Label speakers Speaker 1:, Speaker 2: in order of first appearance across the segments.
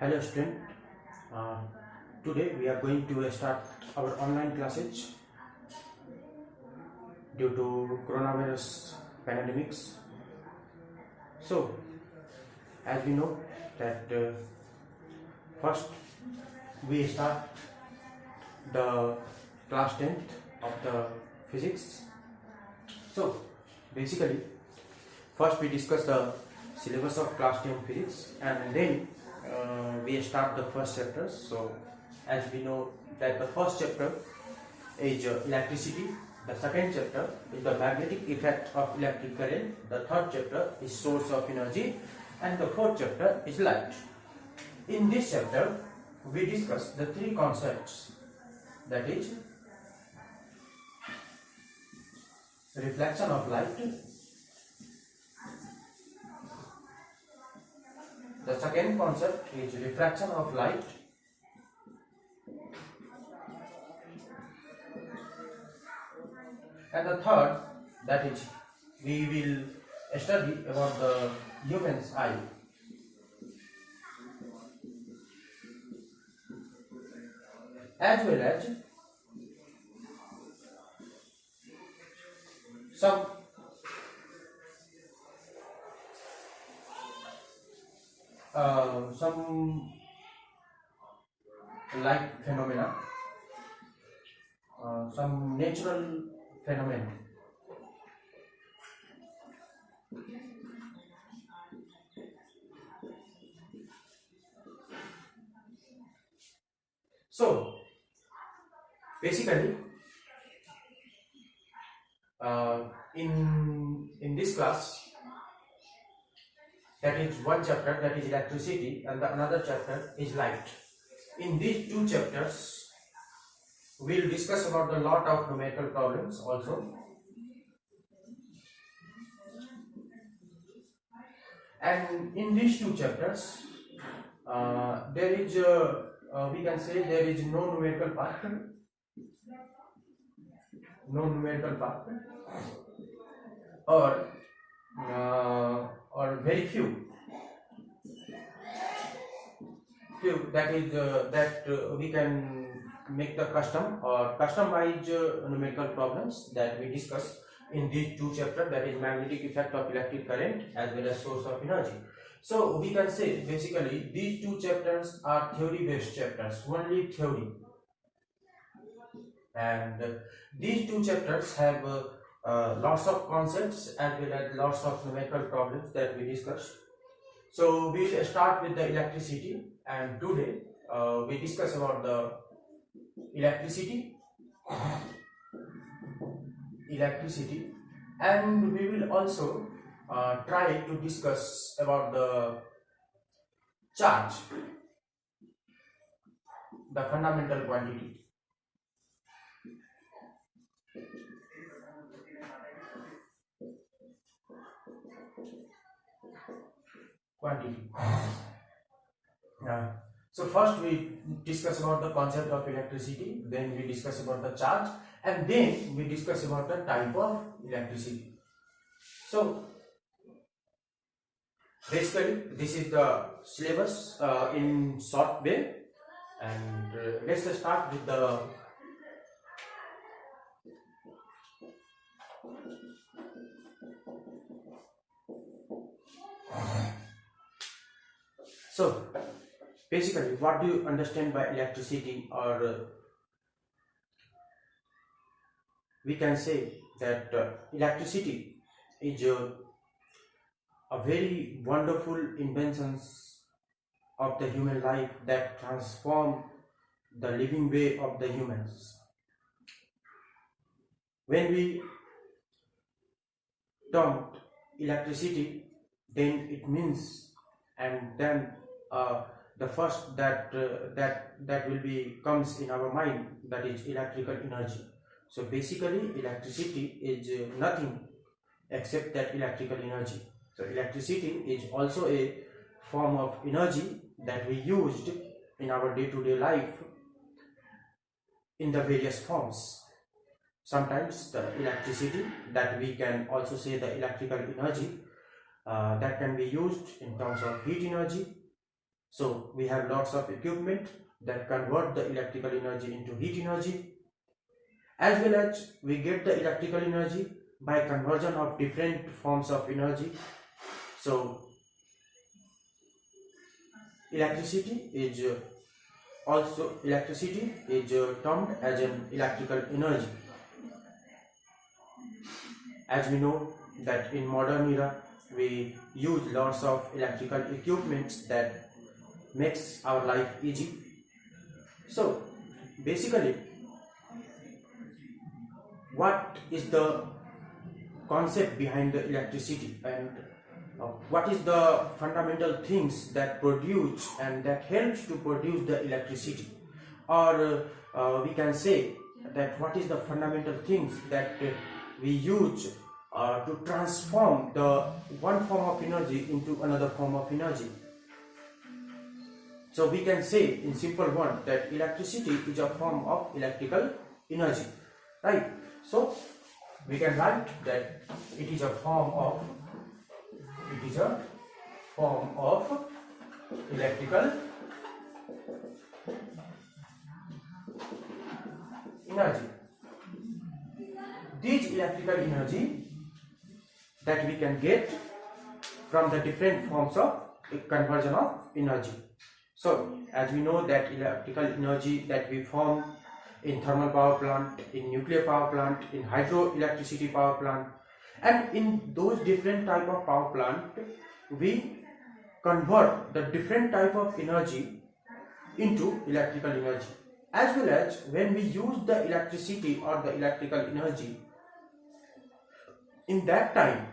Speaker 1: Hello student, uh, today we are going to start our online classes due to coronavirus pandemics. So as we know that first we start the class 10th of the physics. So basically first we discuss the syllabus of class 10 physics and then we start the first chapter. So as we know that the first chapter is electricity, the second chapter is the magnetic effect of electric current, the third chapter is source of energy, and the fourth chapter is light. In this chapter we discuss the three concepts, that is reflection of light, the second concept is refraction of light, and the third, that is we will study about the human's eye. As well as some light phenomena, some natural phenomena. So basically in this class, that is one chapter, that is electricity, and the another chapter is light. In these two chapters we will discuss about the lot of numerical problems also, and in these two chapters there is we can say there is no numerical part, or very few that is that we can make the customized numerical problems that we discuss in these two chapters, that is magnetic effect of electric current as well as source of energy. So we can say basically these two chapters are theory based chapters, only theory, and these two chapters have lots of concepts as well as lots of numerical problems that we discussed. So we will start with the electricity, and today we discuss about the electricity, and we will also try to discuss about the charge, the fundamental quantity. So first we discuss about the concept of electricity, then we discuss about the charge, and then we discuss about the type of electricity. So basically this is the syllabus in short way, and let's start with the so basically what do you understand by electricity, or we can say that electricity is a very wonderful inventions of the human life that transform the living way of the humans. When we term electricity, then it means, and then the first that will be comes in our mind, that is electrical energy. So basically electricity is nothing except that electrical energy. So electricity is also a form of energy that we used in our day-to-day life in the various forms. Sometimes the electricity, that we can also say the electrical energy, that can be used in terms of heat energy. So we have lots of equipment that convert the electrical energy into heat energy, as well as we get the electrical energy by conversion of different forms of energy. So electricity is termed as an electrical energy. As we know that in modern era we use lots of electrical equipments that makes our life easy. So basically, what is the concept behind the electricity, and what is the fundamental things that produce and that helps to produce the electricity, or we can say that what is the fundamental things that we use to transform the one form of energy into another form of energy. So we can say in simple one that electricity is a form of electrical energy, right? So we can write that it is a form of electrical energy. This electrical energy that we can get from the different forms of conversion of energy. So as we know that electrical energy that we form in thermal power plant, in nuclear power plant, in hydroelectricity power plant, and in those different type of power plant, we convert the different type of energy into electrical energy. As well as when we use the electricity or the electrical energy, in that time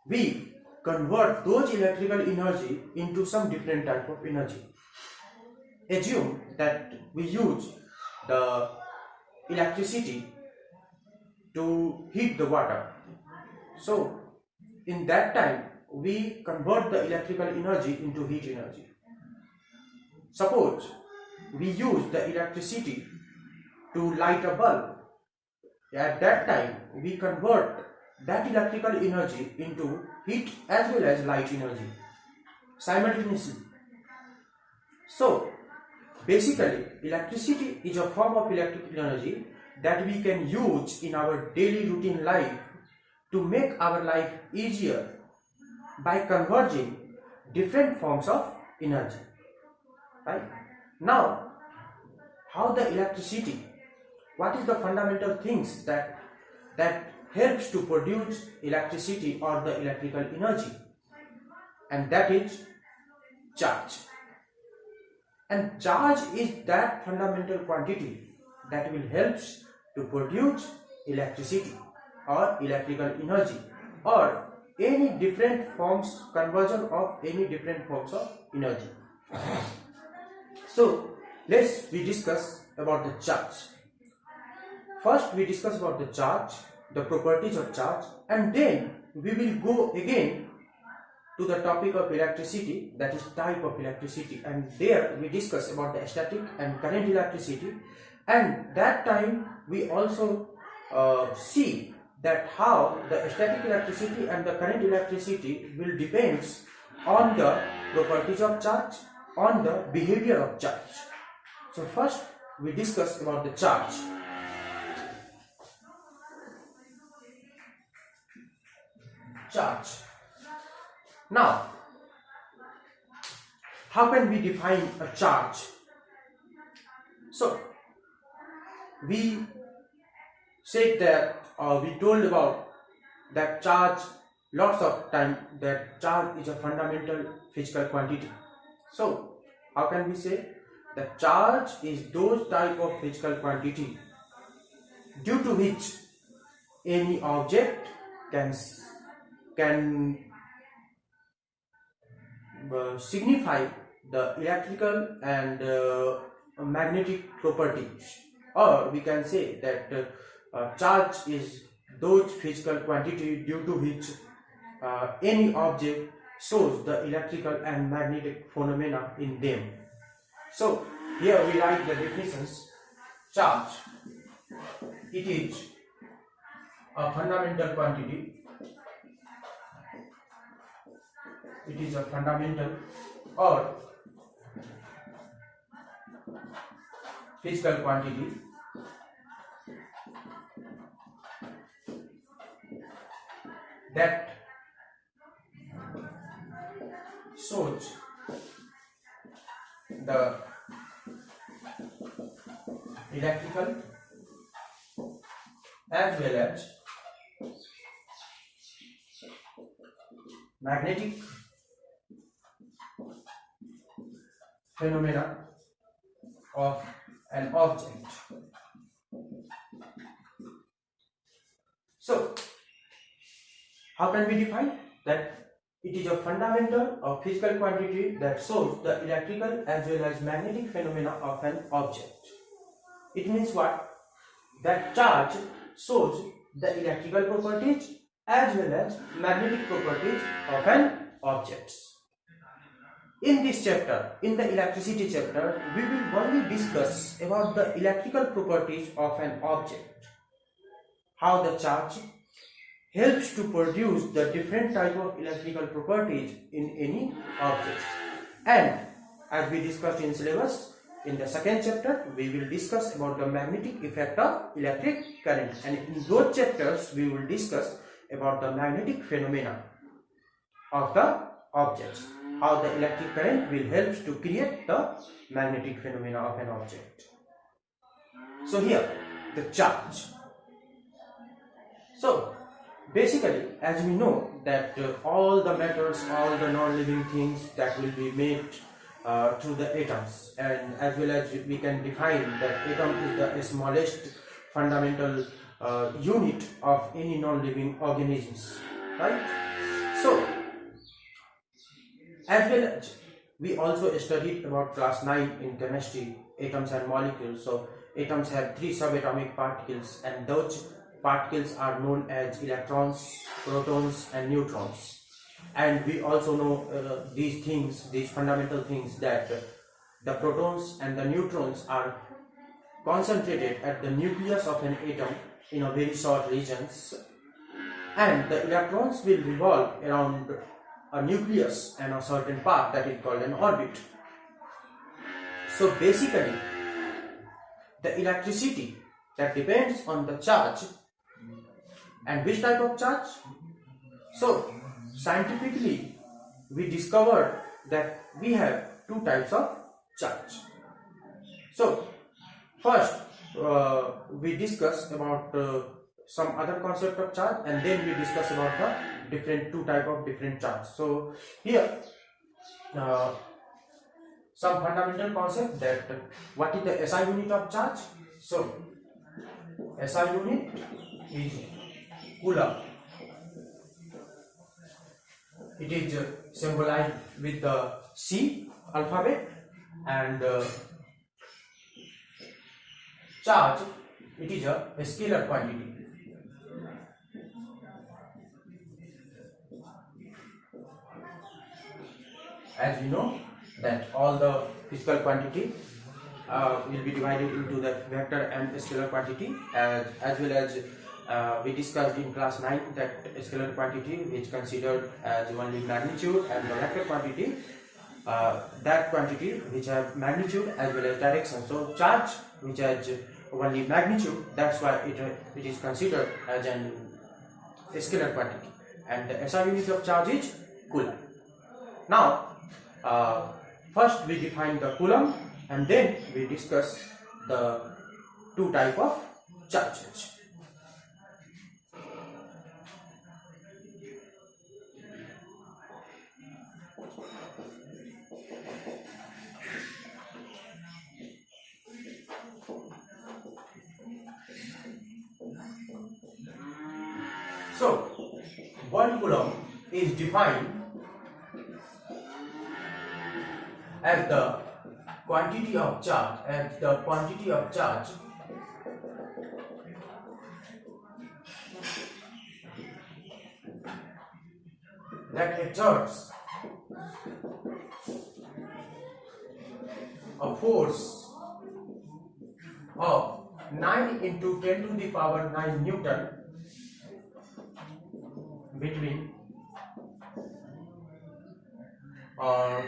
Speaker 1: we convert those electrical energy into some different type of energy. Assume that we use the electricity to heat the water. So in that time we convert the electrical energy into heat energy. Suppose we use the electricity to light a bulb. At that time we convert that electrical energy into heat as well as light energy simultaneously. So basically electricity is a form of electrical energy that we can use in our daily routine life to make our life easier by converging different forms of energy, right? Now, how the electricity, what is the fundamental things that helps to produce electricity or the electrical energy? And that is charge. And charge is that fundamental quantity that will help to produce electricity or electrical energy, or any different forms, conversion of any different forms of energy. So we discuss about the charge. First we discuss about the charge, the properties of charge, and then we will go again to the topic of electricity, that is type of electricity, and there we discuss about the static and current electricity, and that time we also see that how the static electricity and the current electricity will depends on the properties of charge, on the behavior of charge. So first we discuss about the charge. Charge. Now, how can we define a charge? So we said that, we told about that charge lots of time, that charge is a fundamental physical quantity. So how can we say that charge is those type of physical quantity due to which any object can signify the electrical and magnetic properties, or we can say that charge is those physical quantity due to which any object shows the electrical and magnetic phenomena in them. So here we write the definitions. Charge, it is a fundamental quantity it is a fundamental or physical quantity that shows the electrical as well as magnetic phenomena of an object. So, how can we define that? It is a fundamental or physical quantity that shows the electrical as well as magnetic phenomena of an object. It means what? That charge shows the electrical properties as well as magnetic properties of an object. In this chapter, in the electricity chapter, we will only discuss about the electrical properties of an object, how the charge helps to produce the different type of electrical properties in any object. And as we discussed in syllabus, in the second chapter, we will discuss about the magnetic effect of electric current. And in both chapters, we will discuss about the magnetic phenomena of the objects, how the electric current will help to create the magnetic phenomena of an object. So here, the charge. So basically, as we know that all the matters, all the non-living things that will be made through the atoms, and as well as we can define that atom is the smallest fundamental unit of any non-living organisms, right? So as well as we also studied about class 9 in chemistry, atoms and molecules. So atoms have 3 subatomic particles, and those particles are known as electrons, protons and neutrons. And we also know these things, these fundamental things, that the protons and the neutrons are concentrated at the nucleus of an atom in a very short regions, and the electrons will revolve around a nucleus and a certain path that is called an orbit. So basically, the electricity that depends on the charge. And which type of charge? So scientifically, we discovered that we have 2 types of charge. So first we discuss about some other concept of charge, and then we discuss about the different 2 type of different charge. So here some fundamental concept that what is the SI unit of charge. So SI unit is Coulomb. It is symbolized with the C alphabet, and charge, it is a scalar quantity. As we know that all the physical quantity will be divided into the vector and scalar quantity, as well as we discussed in class 9 that scalar quantity is considered as only magnitude, and the vector quantity, that quantity which have magnitude as well as direction. So charge which has only magnitude, that's why it is considered as an scalar quantity, and the SI unit of charge is Coulomb. Now first we define the Coulomb, and then we discuss the 2 type of charges. So 1 Coulomb is defined as the quantity of charge, that exerts a force of 9 into 10 to the power 9 Newton between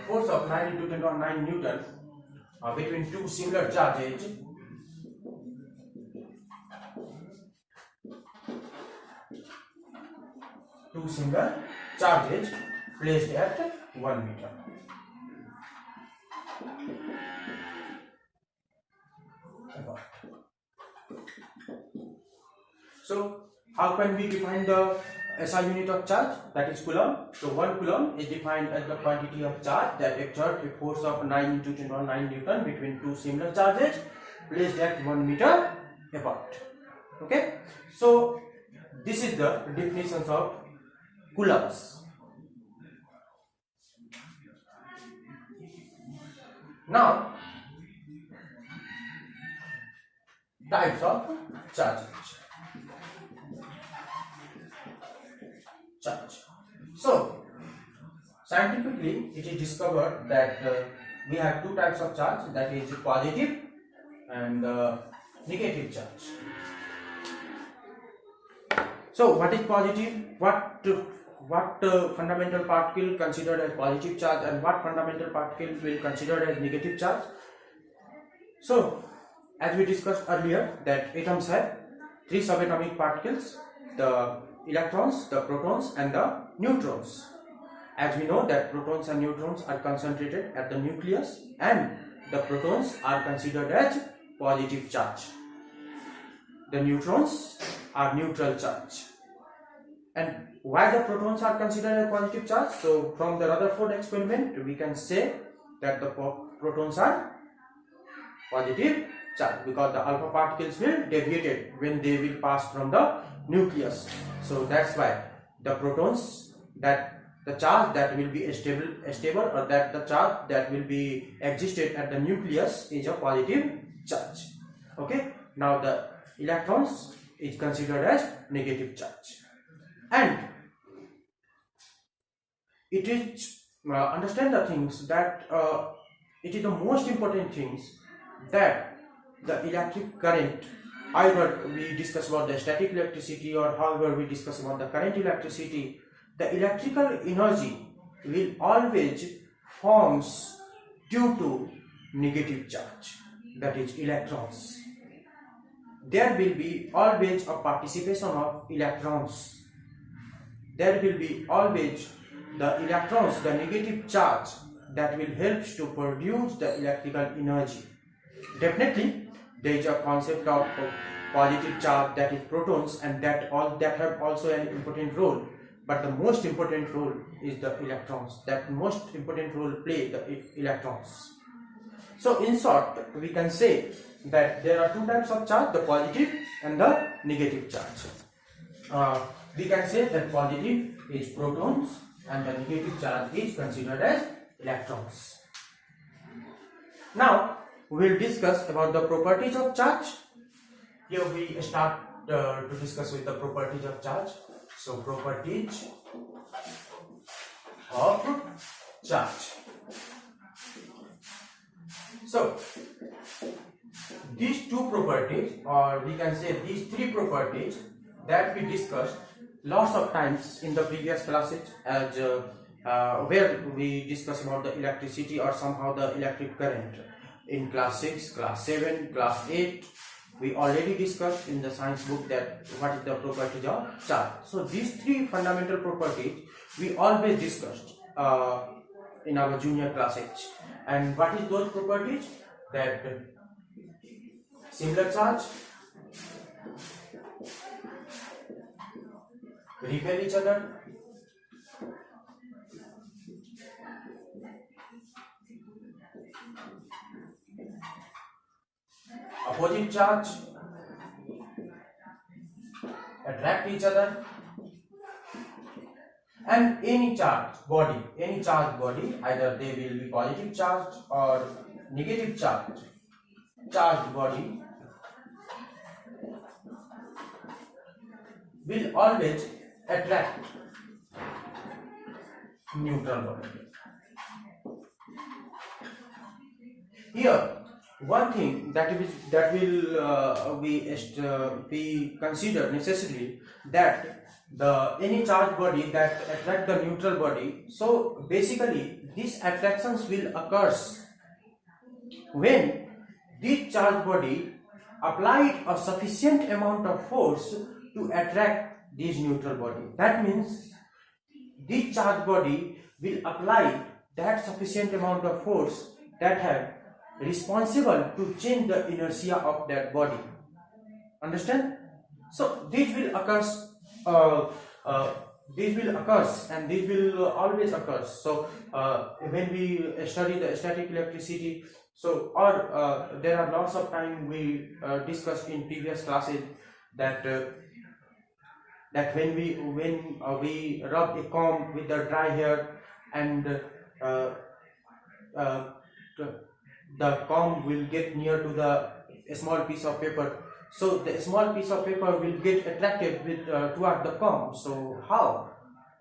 Speaker 1: force of 9 into 10 power 9 Newton between two similar charges placed at 1 meter. So how can we define the SI unit of charge, that is coulomb? So 1 coulomb is defined as the quantity of charge that exerts a force of 9 into 10 power 9 Newton between two similar charges placed at 1 meter apart. Okay, so this is the definitions of coulombs. Now, types of charges. So, scientifically, it is discovered that we have two types of charge, that is positive and negative charge. So, what is positive? What fundamental particle considered as positive charge, and what fundamental particle will considered as negative charge? So, as we discussed earlier, that atoms have three subatomic particles: the electrons, the protons, and the neutrons. As we know that protons and neutrons are concentrated at the nucleus, and the protons are considered as positive charge. The neutrons are neutral charge. And why the protons are considered as positive charge? So from the Rutherford experiment, we can say that the protons are positive charge because the alpha particles will deviate when they will pass from the nucleus. So that's why the protons, that the charge that will be stable, or that the charge that will be existed at the nucleus is a positive charge. Okay, now the electrons is considered as negative charge. And it is understand the things that it is the most important things that the electric current, either we discuss about the static electricity or however we discuss about the current electricity, the electrical energy will always forms due to negative charge, that is electrons. There will be always a participation of electrons. There will be always the electrons, the negative charge that will help to produce the electrical energy. Definitely, there is a concept of positive charge, that is protons, and that have also an important role. But the most important role is the electrons. That most important role play the electrons. So in short, we can say that there are two types of charge, the positive and the negative charge. We can say that positive is protons and the negative charge is considered as electrons. Now we will discuss about the properties of charge. Here we start to discuss with the properties of charge. So properties of charge. So these two properties, or we can say these three properties, that we discussed lots of times in the previous classes, as where we discuss about the electricity or somehow the electric current in class 6, class 7, class 8. We already discussed in the science book that what is the properties of charge. So these three fundamental properties we always discussed in our junior classes. And what is those properties? That similar charge repel each other, opposite charge attract each other, and any charged body, either they will be positive charged or negative charged body will always attract neutral body. Here, one thing that will be considered necessarily, that the any charged body that attract the neutral body. So basically, these attractions will occur when this charged body applied a sufficient amount of force to attract this neutral body. That means this charged body will apply that sufficient amount of force that have responsible to change the inertia of that body. Understand? So this will occur, and this will always occur. So when we study the static electricity, so or there are lots of time we discussed in previous classes that that when we rub a comb with the dry hair, and the comb will get near to a small piece of paper, so the small piece of paper will get attracted with toward the comb. So how?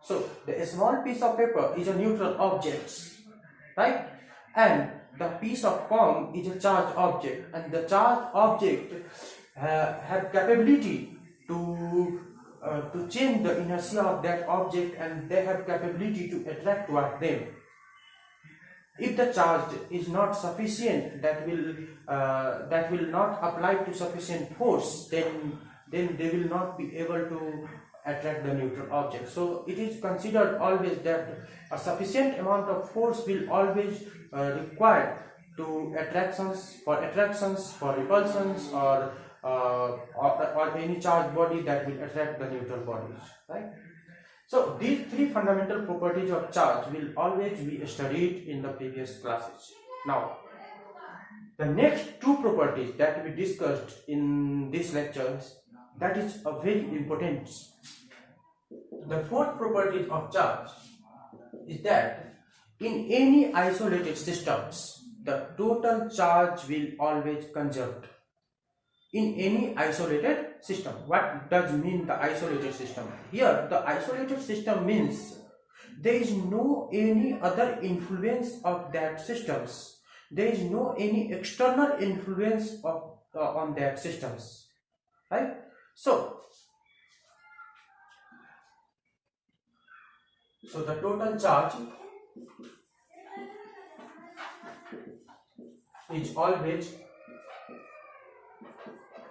Speaker 1: So the small piece of paper is a neutral object, right? And the piece of comb is a charged object, and the charged object have capability to change the inertia of that object, and they have capability to attract toward them. If the charge is not sufficient, that will not apply to sufficient force, then they will not be able to attract the neutral object. So it is considered always that a sufficient amount of force will always required to attractions, for repulsions, or any charged body that will attract the neutral bodies, right? So these three fundamental properties of charge will always be studied in the previous classes. Now, the next two properties that we discussed in these lectures, that is a very important. The fourth property of charge is that in any isolated systems, the total charge will always conserved. In any isolated system. What does mean the isolated system? Here the isolated system means there is no any other influence of that systems. There is no any external influence of on that systems, right? So the total charge is always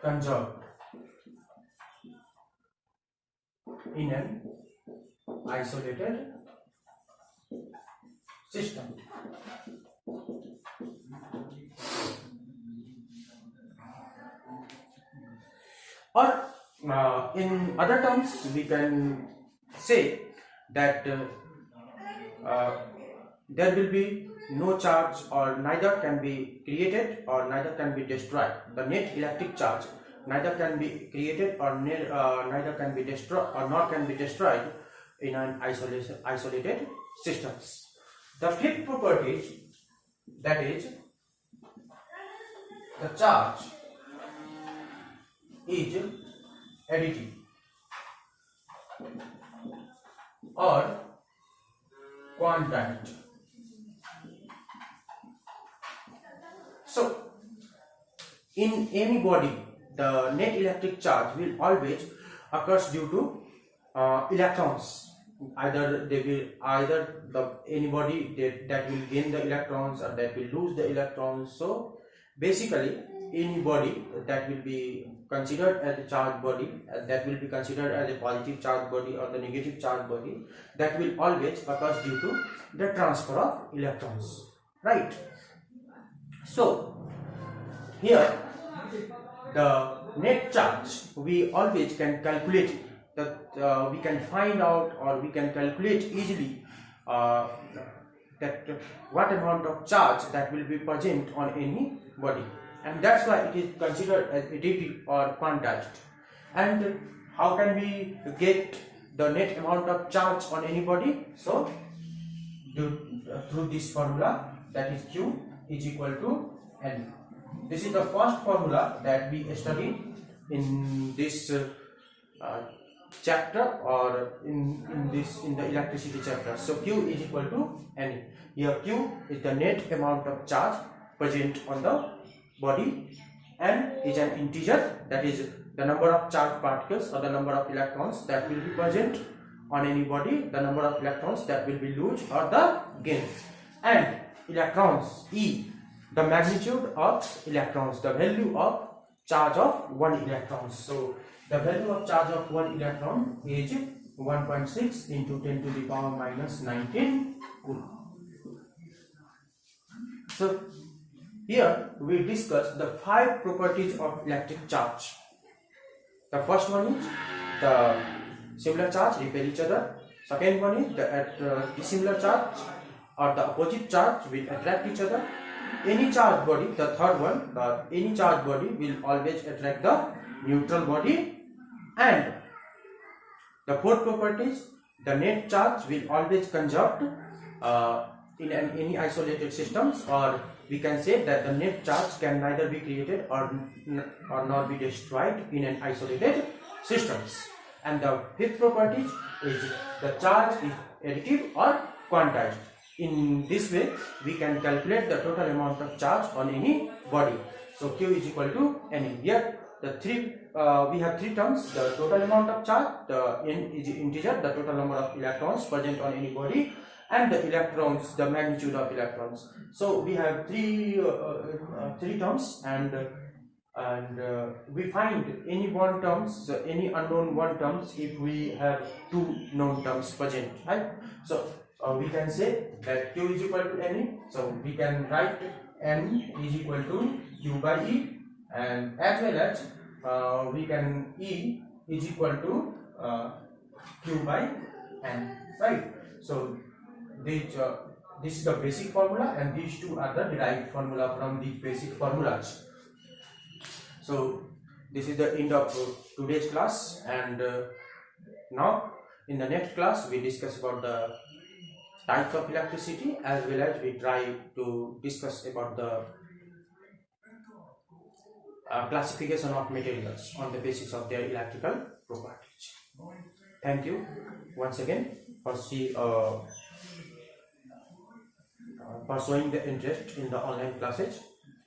Speaker 1: conserved in an isolated system. Or in other terms, we can say that there will be no charge, or neither can be created or neither can be destroyed. The net electric charge neither can be created or neither can be destroyed, or not can be destroyed in an isolated systems. The fifth property, that is the charge is additive or quantized. So in any body, the net electric charge will always occurs due to electrons. Either anybody that will gain the electrons, or that will lose the electrons. So basically any body that will be considered as a charged body, that will be considered as a positive charged body or the negative charged body, that will always occurs due to the transfer of electrons, right? So here the net charge we always can calculate that we can find out, or we can calculate easily that what amount of charge that will be present on any body, and that's why it is considered as additive or quantized. And how can we get the net amount of charge on any body? So through this formula, that is Q is equal to N. This is the first formula that we studied in this chapter, or in the electricity chapter. So Q is equal to N. Here Q is the net amount of charge present on the body, N is an integer, that is the number of charged particles or the number of electrons that will be present on any body, the number of electrons that will be lost or the gains. and electrons, E, the magnitude of electrons, the value of charge of 1 electron. So the value of charge of 1 electron is 1.6 into 10 to the power minus 19 coulomb. So here we discuss the 5 properties of electric charge. The first one is the similar charge repel each other. Second one is the dissimilar charge or the opposite charge will attract each other. Any charged body, the third one, any charged body will always attract the neutral body. And the fourth property is the net charge will always conserved in any isolated systems, or we can say that the net charge can neither be created or not be destroyed in an isolated systems. And the fifth property is the charge is additive or quantized. In this way, we can calculate the total amount of charge on any body. So Q is equal to NE. Here we have three terms: the total amount of charge, the N is integer, the total number of electrons present on any body, and the electrons, the magnitude of electrons. So we have three terms, and we find any one terms, any unknown one terms if we have two known terms present, right? So we can say that Q is equal to NE. So we can write N is equal to Q by E, and as well as we can E is equal to Q by N, right? So this is the basic formula, and these two are the derived formula from these basic formulas. So this is the end of today's class, and now in the next class we discuss about the types of electricity, as well as we try to discuss about the classification of materials on the basis of their electrical properties. Thank you once again for showing the interest in the online classes.